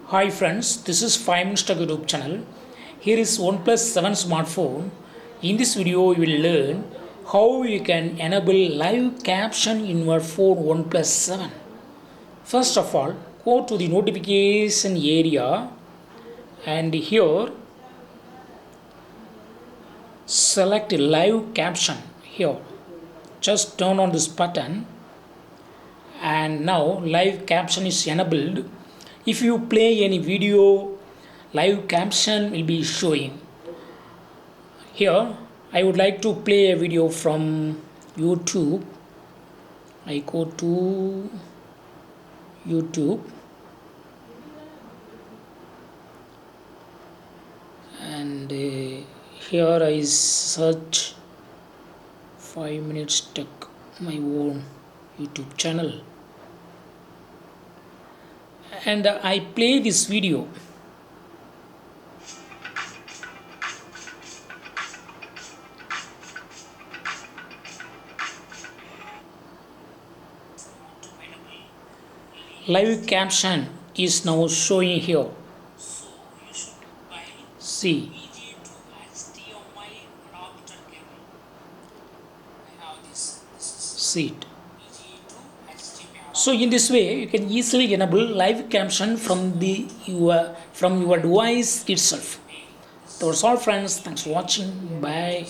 Hi friends, this is 5 Minutes Tech YouTube channel. Here is Oneplus 7 smartphone. In this video, you will learn how you can enable live caption in your phone Oneplus 7. First of all, go to the notification area and here select live caption here. Just turn on this button and now live caption is enabled. If you play any video, live caption will be showing. Here I would like to play a video from YouTube. I go to YouTube and here I search 5 Minutes Tech, my own YouTube channel, and I play this video. Live caption is now showing here. See. See it. So in this way you can easily enable live caption from your device itself. That's all friends. Thanks for watching. Bye.